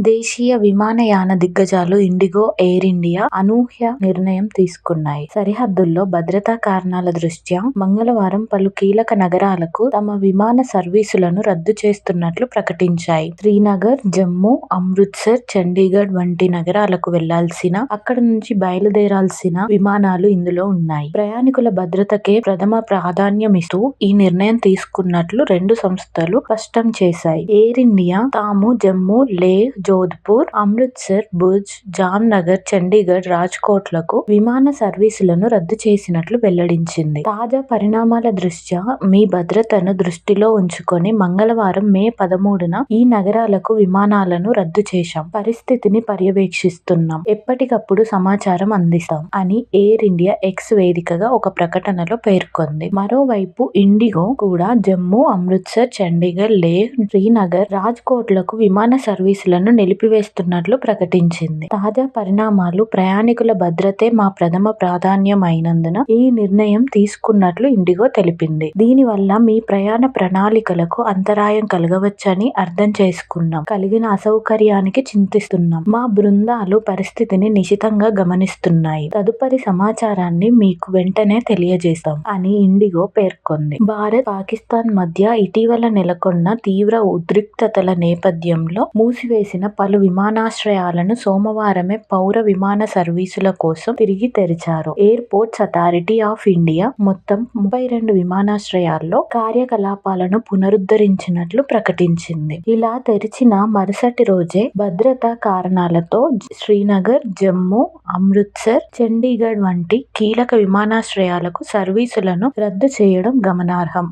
దేశీయ విమానయాన దిగ్గజాలు ఇండిగో, ఎయిర్ ఇండియా అనూహ్య నిర్ణయం తీసుకున్నాయి. సరిహద్దుల్లో భద్రతా కారణాల దృష్ట్యా మంగళవారం పలు కీలక నగరాలకు తమ విమాన సర్వీసులను రద్దు చేస్తున్నట్లు ప్రకటించాయి. శ్రీనగర్, జమ్మూ, అమృత్సర్, చండీగఢ్ వంటి నగరాలకు వెళ్లాల్సిన, అక్కడి నుంచి బయలుదేరాల్సిన విమానాలు ఇందులో ఉన్నాయి. ప్రయాణికుల భద్రతకే ప్రథమ ప్రాధాన్యమిస్తూ ఈ నిర్ణయం తీసుకున్నట్లు రెండు సంస్థలు స్పష్టం చేశాయి. ఎయిర్ ఇండియా తాము జమ్మూ, లేహ్, జోధ్పూర్, అమృత్సర్, భుజ్, జామ్నగర్, చండీగఢ్, రాజ్కోట్లకు విమాన సర్వీసులను రద్దు చేసినట్లు వెల్లడించింది. తాజా పరిణామాల దృష్ట్యా మీ భద్రతను దృష్టిలో ఉంచుకొని మంగళవారం మే 13న ఈ నగరాలకు విమానాలను రద్దు చేశాం. పరిస్థితిని పర్యవేక్షిస్తున్నాం. ఎప్పటికప్పుడు సమాచారం అందిస్తాం అని ఎయిర్ ఇండియా ఎక్స్ వేదికగా ఒక ప్రకటనలో పేర్కొంది. మరోవైపు ఇండిగో కూడా జమ్మూ, అమృత్సర్, చండీగఢ్, లేహ్, శ్రీనగర్, రాజ్కోట్లకు విమాన సర్వీసులను నిలిపివేస్తున్నట్లు ప్రకటించింది. తాజా పరిణామాలు ప్రయాణికుల భద్రతే మా ప్రథమ ప్రాధాన్యమైనందున ఈ నిర్ణయం తీసుకున్నట్లు ఇండిగో తెలిపింది. దీనివల్ల మీ ప్రయాణ ప్రణాళికలకు అంతరాయం కలగవచ్చని అర్థం చేసుకున్నాం. కలిగిన అసౌకర్యానికి చింతిస్తున్నాం. మా బృందాలు పరిస్థితిని నిశితంగా గమనిస్తున్నాయి. తదుపరి సమాచారాన్ని మీకు వెంటనే తెలియజేస్తాం అని ఇండిగో పేర్కొంది. భారత్, పాకిస్తాన్ మధ్య ఇటీవల నెలకొన్న తీవ్ర ఉద్రిక్తతల నేపథ్యంలో మూసివేసిన పలు విమానాశ్రయాలను సోమవారమే పౌర విమాన సర్వీసుల కోసం తిరిగి తెరిచారు. Air ports authority of India మొత్తం 32 విమానాశ్రయాల్లో కార్యకలాపాలను పునరుద్ధరించినట్లు ప్రకటించింది. ఇలా తెరిచిన మరుసటి రోజే భద్రతా కారణాలతో శ్రీనగర్, జమ్మూ, అమృత్సర్, చండీగఢ్ వంటి కీలక విమానాశ్రయాలకు సర్వీసులను రద్దు చేయడం గమనార్హం.